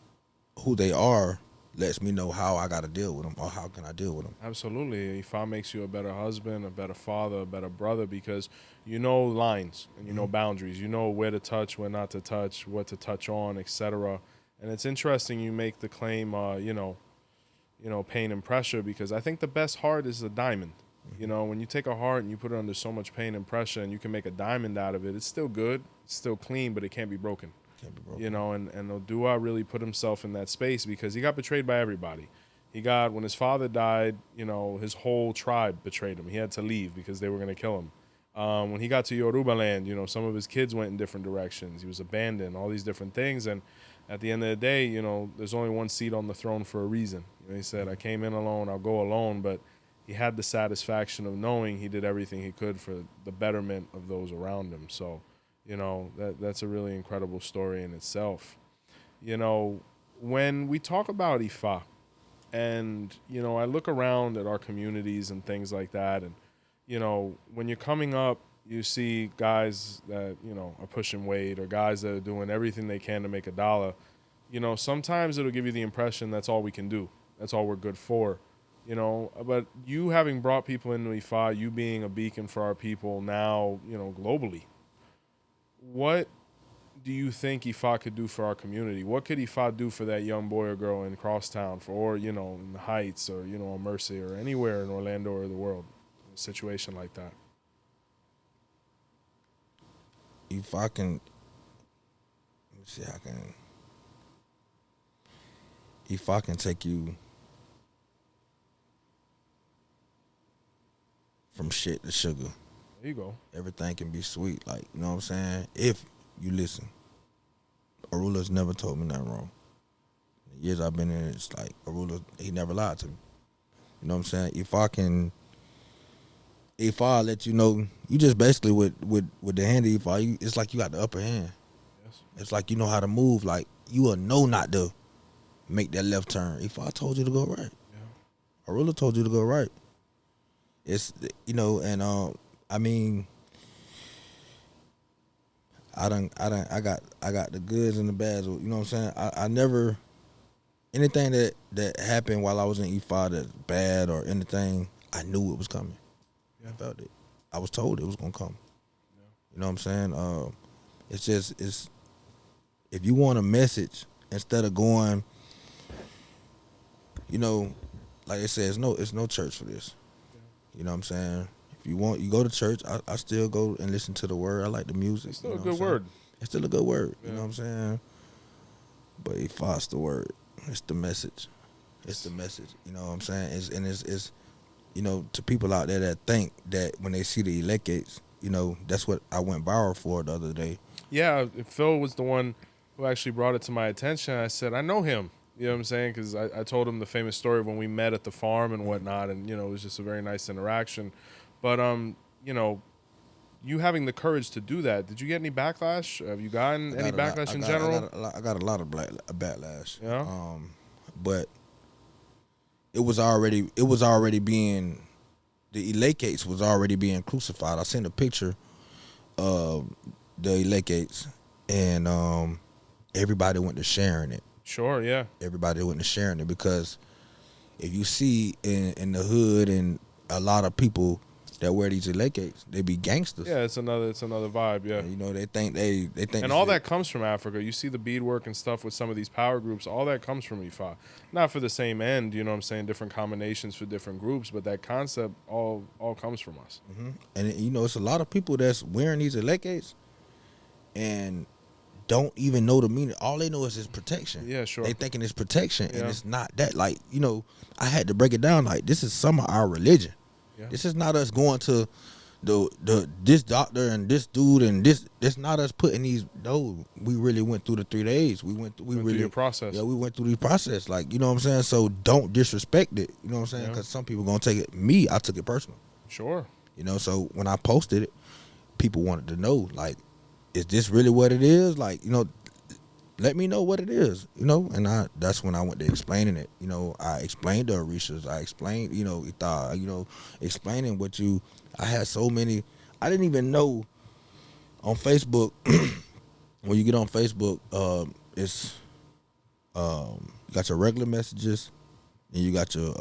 who they are lets me know how I got to deal with them, or how can I deal with them. Absolutely. Ifa makes you a better husband, a better father, a better brother, because you know lines and you know boundaries. You know where to touch, where not to touch, what to touch on, etc. And it's interesting you make the claim, you know, pain and pressure, because I think the best heart is a diamond. When you take a heart and you put it under so much pain and pressure and you can make a diamond out of it, it's still good, it's still clean, but it can't be broken. And Odua really put himself in that space because he got betrayed by everybody. When his father died, his whole tribe betrayed him. He had to leave because they were going to kill him. When he got to Yoruba land, some of his kids went in different directions. He was abandoned, all these different things. And at the end of the day, there's only one seat on the throne for a reason. He said, I came in alone, I'll go alone. But he had the satisfaction of knowing he did everything he could for the betterment of those around him. So, that's a really incredible story in itself. When we talk about Ifa, and, I look around at our communities and things like that, and, when you're coming up, you see guys that, are pushing weight, or guys that are doing everything they can to make a dollar. Sometimes it'll give you the impression that's all we can do. That's all we're good for. But you having brought people into Ifa, you being a beacon for our people now, globally, what do you think Ifa could do for our community? What could Ifa do for that young boy or girl in Crosstown, or, in the Heights, or, on 𝘃𝗶𝗱𝗲, or anywhere in Orlando or the world, in a situation like that? Ifa can, let me see how I can, Ifa can take you from shit to sugar. There you go. Everything can be sweet, like, you know what I'm saying? If you listen. Orula's never told me nothing wrong. The years I've been in, it's like Orula, he never lied to me. You know what I'm saying? If I let you know, you just basically with the hand of Ifa, it's like you got the upper hand. Yes. It's like you know how to move. Like you will know not to make that left turn. Ifa told you to go right. Yeah. Orula told you to go right. It's and I mean, I got the goods and the bads. You know what I'm saying? I never anything that happened while I was in Ifa that's bad or anything. I knew it was coming. Yeah. I felt it. I was told it was gonna come. Yeah. You know what I'm saying? It's if you want a message instead of going, like I said, it's no church for this. Yeah. You know what I'm saying? If you want, you go to church. I still go and listen to the word. I like the music. It's still a good word. It's still a good word. Yeah. You know what I'm saying? But Ifa's the word. It's the message. It's the message. You know what I'm saying? It's to people out there that think that when they see the 𝘃𝗵𝗃, that's what I went viral for the other day. Yeah, Phil was the one who actually brought it to my attention. I said, I know him. You know what I'm saying? Because I told him the famous story of when we met at the farm and whatnot, and, it was just a very nice interaction. But, you having the courage to do that, did you get any backlash? Have you gotten any backlash in general? I got a lot of backlash. Yeah. But it was already being, the 𝘃𝗵𝗃s was already being crucified. I sent a picture of the 𝘃𝗵𝗃s, and everybody went to sharing it. Sure, yeah. Everybody went to sharing it because if you see in the hood and a lot of people that wear these 𝘃𝗵𝗃s, they be gangsters. Yeah, it's another vibe. Yeah, they think they think, and all that comes from Africa. You see the beadwork and stuff with some of these power groups. All that comes from Ifa, not for the same end. You know what I'm saying? Different combinations for different groups, but that concept all comes from us. Mm-hmm. And it's a lot of people that's wearing these 𝘃𝗃s and don't even know the meaning. All they know is it's protection. Yeah, sure. They thinking it's protection, and it's not that. Like, I had to break it down. Like, this is some of our religion. Yeah. This is not us going to this doctor and this dude and this. It's not us putting these. No, we really went through the 3 days. We went through your process. Yeah, we went through the process. Like, you know what I'm saying. So don't disrespect it. You know what I'm saying? Because some people gonna take it. I took it personal. Sure. So when I posted it, people wanted to know, like, is this really what it is? Like, let me know what it is, and that's when I went to explaining it. I explained the orishas, I explained, 𝗃𝗵𝗃, explaining I had so many, I didn't even know on Facebook, when you get on Facebook, it's, you got your regular messages, and you got your,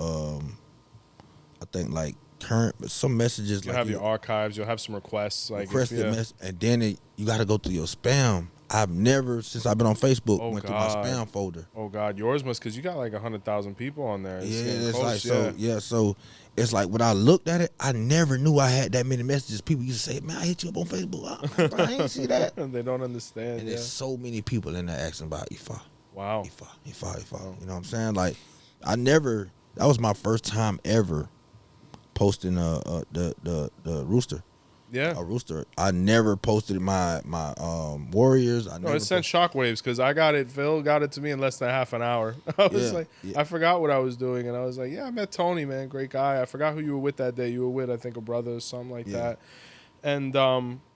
I think, like, current, but some messages. You'll have your archives, you'll have some requests. And then you got to go through your spam. I've never, since I've been on Facebook, Oh, went through God. my spam folder. Oh God, yours must, because you got like 100,000 people on there. Yeah, getting it's close, like so. Yeah, so it's like when I looked at it, I never knew I had that many messages. People used to say, "Man, I hit you up on Facebook." I'm like, bro, I ain't see that. They don't understand. And Yeah. there's so many people in there asking about Ifa. Wow. Ifa. Wow. You know what I'm saying? Like, I never. That was my first time ever posting the rooster. Yeah. A rooster. I never posted my warriors. No, it sent shockwaves because I got it. Phil got it to me in less than half an hour. I was I forgot what I was doing, and I was like, yeah, I met Tonii, man, great guy. I forgot who you were with that day. You were with, I think, a brother or something like that. And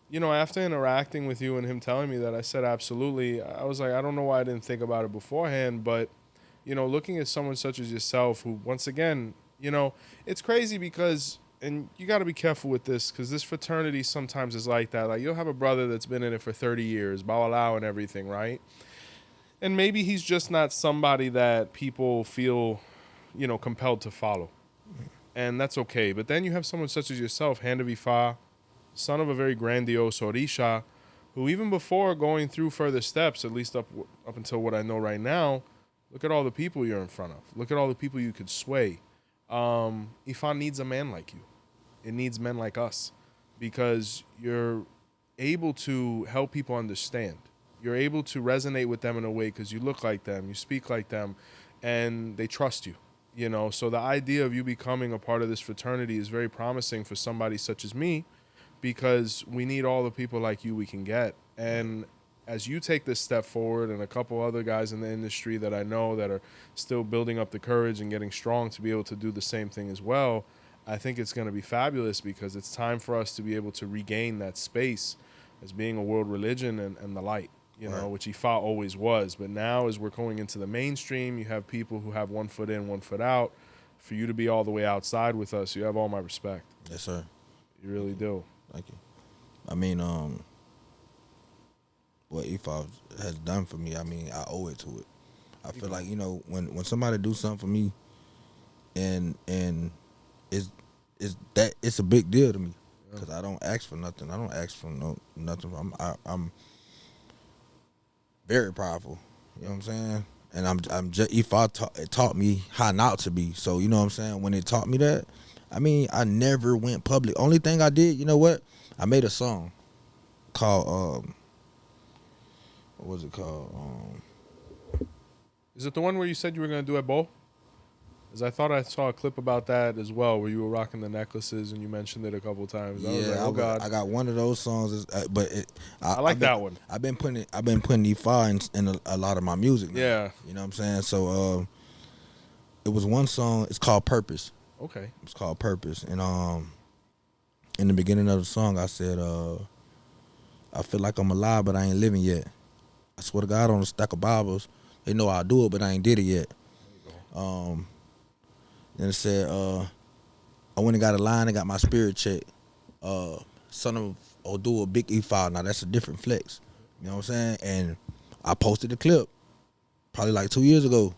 you know, after interacting with you and him telling me that, I said absolutely. I was like, I don't know why I didn't think about it beforehand, but you know, looking at someone such as yourself, who once again, you know, it's crazy because. And you got to be careful with this because this fraternity sometimes is like that. Like you'll have a brother that's been in it for 30 years, 𝗏𝗏𝗏 and everything, right? And maybe he's just not somebody that people feel, you know, compelled to follow. And that's okay. But then you have someone such as yourself, hand of Ifa, son of a very grandiose Orisha, who even before going through further steps, at least up until what I know right now, look at all the people you're in front of. Look at all the people you could sway. Ifa needs a man like you. It needs men like us because you're able to help people understand. You're able to resonate with them in a way because you look like them, you speak like them, and they trust you. You know, so the idea of you becoming a part of this fraternity is very promising for somebody such as me because we need all the people like you we can get. And as you take this step forward and a couple other guys in the industry that I know that are still building up the courage and getting strong to be able to do the same thing as well, I think it's going to be fabulous because it's time for us to be able to regain that space as being a world religion and the light, you know, which Ifa always was. But now as we're going into the mainstream, you have people who have 1 foot in, 1 foot out. For you to be all the way outside with us, you have all my respect. Yes, sir. You really do. Thank you. I mean, what Ifa has done for me, I mean, I owe it to it. I feel like, you know, when somebody do something for me and it's a big deal to me because I don't ask for nothing. I don't ask for nothing. I'm very powerful. You know what I'm saying? And I'm just Ifa taught me how not to be. So you know what I'm saying? When it taught me that, I mean, I never went public. Only thing I did, you know what? I made a song called what was it called? Is it the one where you said you were going to do 𝗏𝗶𝗸𝗏? Because I thought I saw a clip about that as well, where you were rocking the necklaces and you mentioned it a couple times. I was like, oh God. I got one of those songs, but I like that one. I've been putting Ifa in a lot of my music now. Yeah. You know what I'm saying? So it was one song. It's called Purpose. Okay. It's called Purpose, and in the beginning of the song, I said, I feel like I'm alive, but I ain't living yet. I swear to God, on a stack of Bibles, they know I'll do it, but I ain't did it yet. Then it said, I went and got a line and got my spirit checked. Son of Oduwa, big Ifa. Now that's a different flex. You know what I'm saying? And I posted the clip probably like 2 years ago.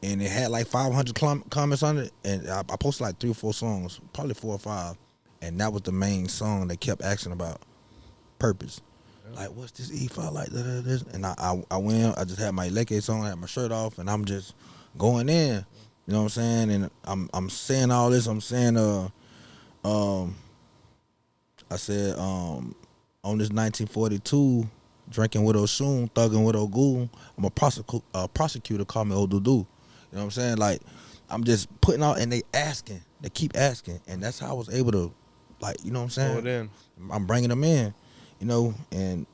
And it had like 500 comments on it. And I posted like 3 or 4 songs, probably 4 or 5. And that was the main song they kept asking about. Purpose. Yeah. Like, what's this Ifa like? This? And I went, I just had my 𝘃𝗶𝗱𝗏 on, I had my shirt off, and I'm just going in. You know what I'm saying? And I'm saying all this. I'm saying, I said, on this 1942, drinking with Oshun, thugging with Ogun, I'm a prosecutor, call me Odudu. You know what I'm saying? Like, I'm just putting out, and they keep asking, and that's how I was able to, like, you know what I'm saying? Pull it in. I'm bringing them in, you know, and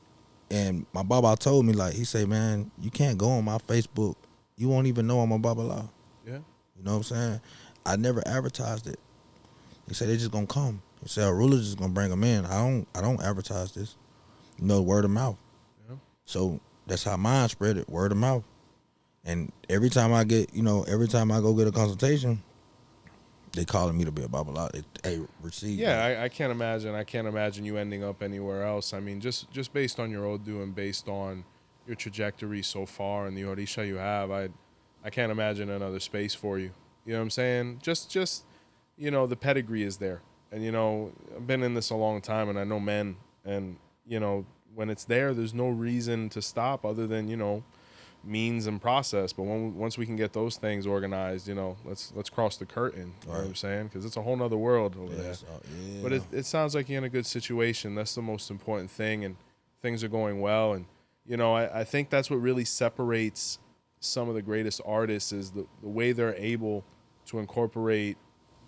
my Baba told me, like, he said, man, you can't go on my Facebook. You won't even know I'm a 𝗏𝗏𝗏. Yeah. You know what I'm saying? I never advertised it. He said they just gonna come. He said our ruler's just gonna bring them in. I don't advertise this. You know, word of mouth. Yeah. So that's how mine spread it, word of mouth. And every time I go get a consultation, they calling me to be a 𝗏𝗏𝗏. Hey, receive. Yeah, I can't imagine. I can't imagine you ending up anywhere else. I mean, just based on your Odu and based on your trajectory so far and the Orisha you have, I can't imagine another space for you. You know what I'm saying? Just you know, the pedigree is there. And, you know, I've been in this a long time, and I know men, and, you know, when it's there, there's no reason to stop other than, you know, means and process. But once we can get those things organized, you know, let's cross the curtain. You know what I'm saying? Because it's a whole nother world over there. Yeah. But it sounds like you're in a good situation. That's the most important thing, and things are going well. And you know, I think that's what really separates some of the greatest artists is the way they're able to incorporate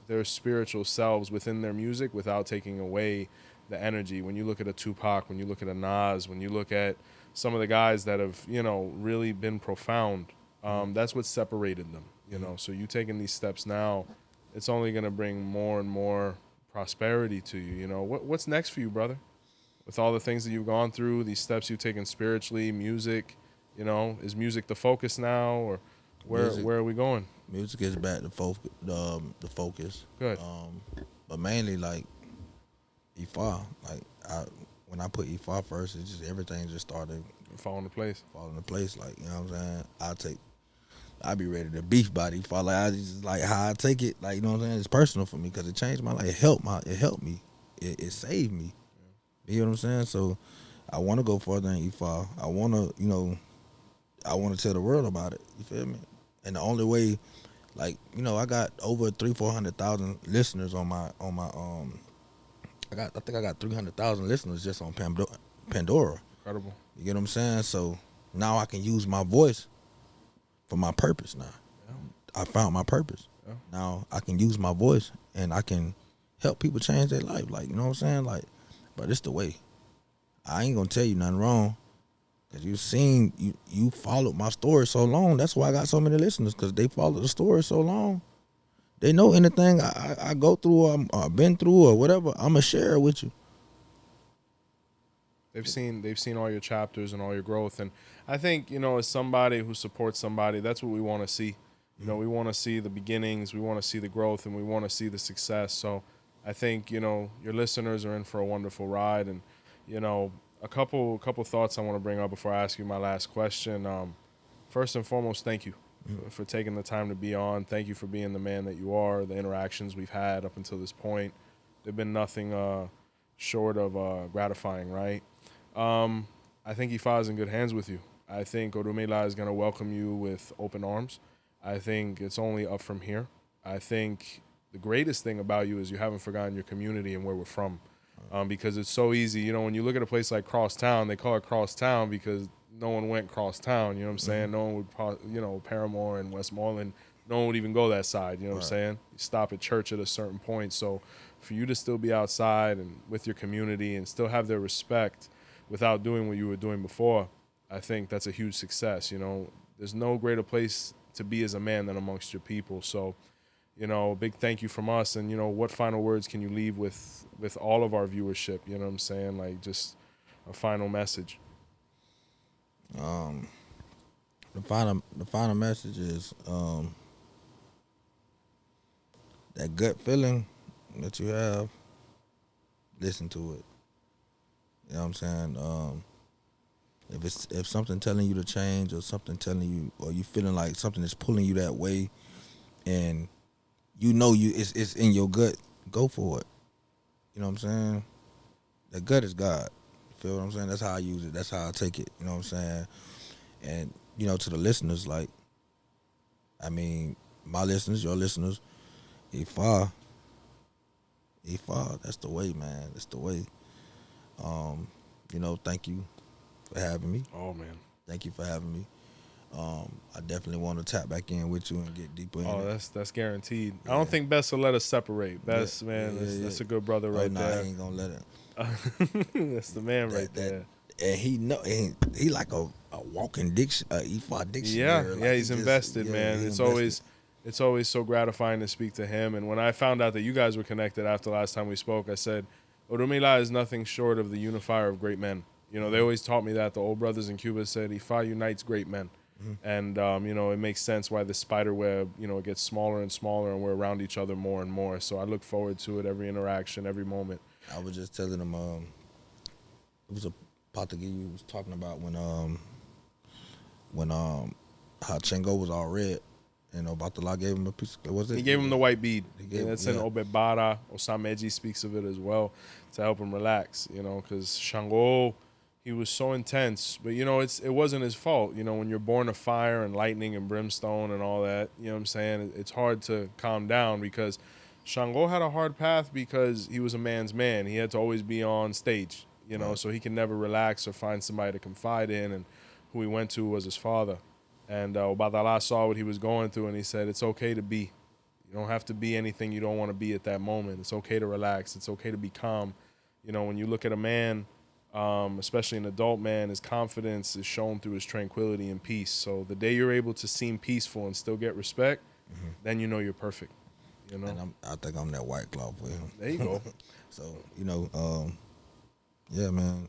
their spiritual selves within their music without taking away the energy. When you look at a Tupac, when you look at a Nas, when you look at some of the guys that have, you know, really been profound, that's what separated them, you know. So you taking these steps now, it's only going to bring more and more prosperity to you, you know. What's next for you, brother? With all the things that you've gone through, these steps you've taken spiritually, music, you know, is music the focus now, or where are we going? Music is back to the focus. Good. But mainly like Ifa, like when I put Ifa first, it's just everything just started falling into place. Like, you know what I'm saying? I be ready to beef by Ifa. Like I just like how I take it. Like, you know what I'm saying? It's personal for me because it changed my life. It helped me. It saved me. You know what I'm saying? So I want to go further in Ifa. I want to, you know, I want to tell the world about it. You feel me? And the only way, like, you know, I got over 300,000-400,000 listeners on my I think I got 300,000 listeners just on Pandora. Incredible. You get what I'm saying? So now I can use my voice for my purpose now. Yeah. I found my purpose. Yeah. Now I can use my voice and I can help people change their life. Like, you know what I'm saying? Like, but it's the way. I ain't gonna tell you nothing wrong, cause you followed my story so long. That's why I got so many listeners, cause they followed the story so long. They know anything I go through or I've been through or whatever, I'ma share it with you. They've seen all your chapters and all your growth, and I think, you know, as somebody who supports somebody, that's what we want to see. You know, we want to see the beginnings, we want to see the growth, and we want to see the success. So I think, you know, your listeners are in for a wonderful ride. And, you know, a couple thoughts I want to bring up before I ask you my last question. First and foremost, thank you for taking the time to be on. Thank you for being the man that you are. The interactions we've had up until this point, they've been nothing short of gratifying, right? I think Ifa is in good hands with you. I think 𝗀𝗲𝗍𝗍 is going to welcome you with open arms. I think it's only up from here. I think the greatest thing about you is you haven't forgotten your community and where we're from, because it's so easy. You know, when you look at a place like Crosstown, they call it Crosstown because no one went Crosstown. You know what I'm saying? No one would, you know, Parramore and Westmoreland, no one would even go that side. You know what I'm saying? You stop at church at a certain point. So for you to still be outside and with your community and still have their respect without doing what you were doing before, I think that's a huge success. You know, there's no greater place to be as a man than amongst your people. So, you know, a big thank you from us. And, you know, what final words can you leave with all of our viewership? You know what I'm saying? Like, just a final message. The final message is that gut feeling that you have, listen to it. You know what I'm saying? If something telling you to change, or something telling you, or you feeling like something is pulling you that way, and you know it's in your gut, go for it. You know what I'm saying? The gut is God. You feel what I'm saying? That's how I use it. That's how I take it. You know what I'm saying? And, you know, to the listeners, like, I mean, my listeners, your listeners, Ifa, that's the way, man. That's the way. You know, thank you for having me. Oh, man. Thank you for having me. I definitely want to tap back in with you and get deeper in it. Oh, that's guaranteed. Yeah. I don't think Best will let us separate. Best, man, that's a good brother right there. I ain't gonna let it. That's the man right there. And he like a walking Ifa dictionary. Yeah, he's invested, man. It's always so gratifying to speak to him. And when I found out that you guys were connected after last time we spoke, I said, 𝗀𝗲𝗍𝗍 is nothing short of the unifier of great men. You know, they always taught me that. The old brothers in Cuba said, Ifa unites great men. And, you know, it makes sense why the spider web, you know, it gets smaller and smaller and we're around each other more and more. So I look forward to it, every interaction, every moment. I was just telling him, it was a Portuguese you was talking about when how 𝘃𝗂𝗹𝗁 was all red. You know, 𝗵𝗸𝗏 gave him a piece of, what was it? He gave him the white bead. That's in 𝗵𝗶𝗸𝗏. 𝘃𝗶𝗱𝗏 speaks of it as well to help him relax, you know, because Shango, He was so intense, but you know, it wasn't his fault. You know, when you're born of fire and lightning and brimstone and all that, you know what I'm saying? It's hard to calm down because Shango had a hard path because he was a man's man. He had to always be on stage, you know, so he can never relax or find somebody to confide in. And who he went to was his father. And 𝗿𝗲𝗍𝗲 saw what he was going through, and he said, it's okay to be. You don't have to be anything you don't want to be at that moment. It's okay to relax. It's okay to be calm. You know, when you look at a man, especially an adult man, his confidence is shown through his tranquility and peace. So the day you're able to seem peaceful and still get respect, then you know you're perfect. You know, and I think I'm that white cloth for him. There you go. So you know, yeah, man.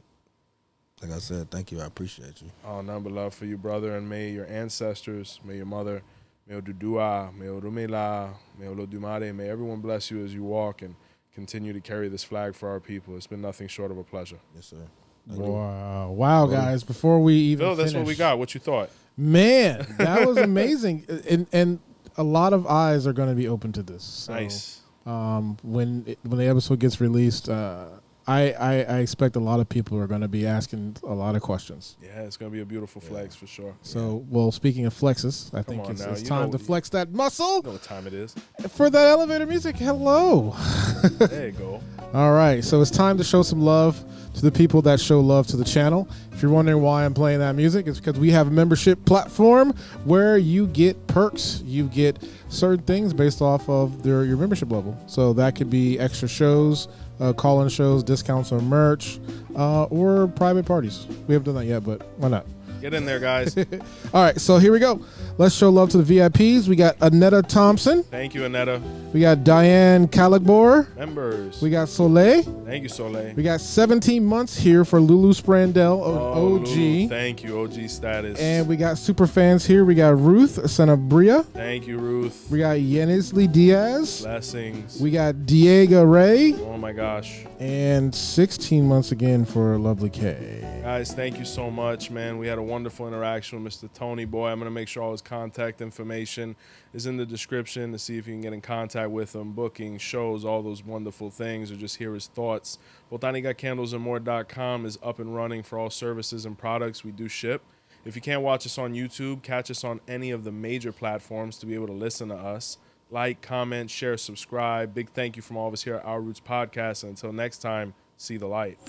Like I said, thank you. I appreciate you. Oh, none but love for you, brother. And may your ancestors, may your mother, may Oduduwa, may 𝗃𝗶𝗱𝗲, may 𝘃𝗶𝗱𝗲𝗍𝗲, may everyone bless you as you walk and continue to carry this flag for our people. It's been nothing short of a pleasure. Yes, sir. Wow, guys! Before we even Phil, that's finish, what we got. What you thought? Man, that was amazing, and a lot of eyes are going to be open to this. So, Nice. When the episode gets released, I expect a lot of people are going to be asking a lot of questions. Yeah, it's going to be a beautiful flex for sure. So, well, speaking of flexes, I think it's time to flex that muscle. You know what time it is. For that elevator music, hello. There you go. All right, so it's time to show some love to the people that show love to the channel. If you're wondering why I'm playing that music, it's because we have a membership platform where you get perks. You get certain things based off of your membership level. So that could be extra shows, call-in shows, discounts on merch, or private parties. We haven't done that yet, but why not? Get in there, guys. All right, so here we go. Let's show love to the VIPs. We got Annetta Thompson. Thank you, Annetta. We got Diane Caligbor. Members. We got Soleil. Thank you, Soleil. We got 17 months here for Lulu Sprandell, OG. Lulu, thank you, OG status. And we got super fans here. We got Ruth Sanabria. Thank you, Ruth. We got Yenisly Diaz. Blessings. We got Diego Ray. Oh, my gosh. And 16 months again for Lovely K. Guys, thank you so much, man. We had a wonderful interaction with Mr. Tonii Boii. I'm going to make sure all his contact information is in the description to see if you can get in contact with him, booking, shows, all those wonderful things, or just hear his thoughts. BotanicaCandlesandMore.com is up and running for all services and products we do ship. If you can't watch us on YouTube, catch us on any of the major platforms to be able to listen to us. Like, comment, share, subscribe. Big thank you from all of us here at Our Roots Podcast. And until next time, see the light.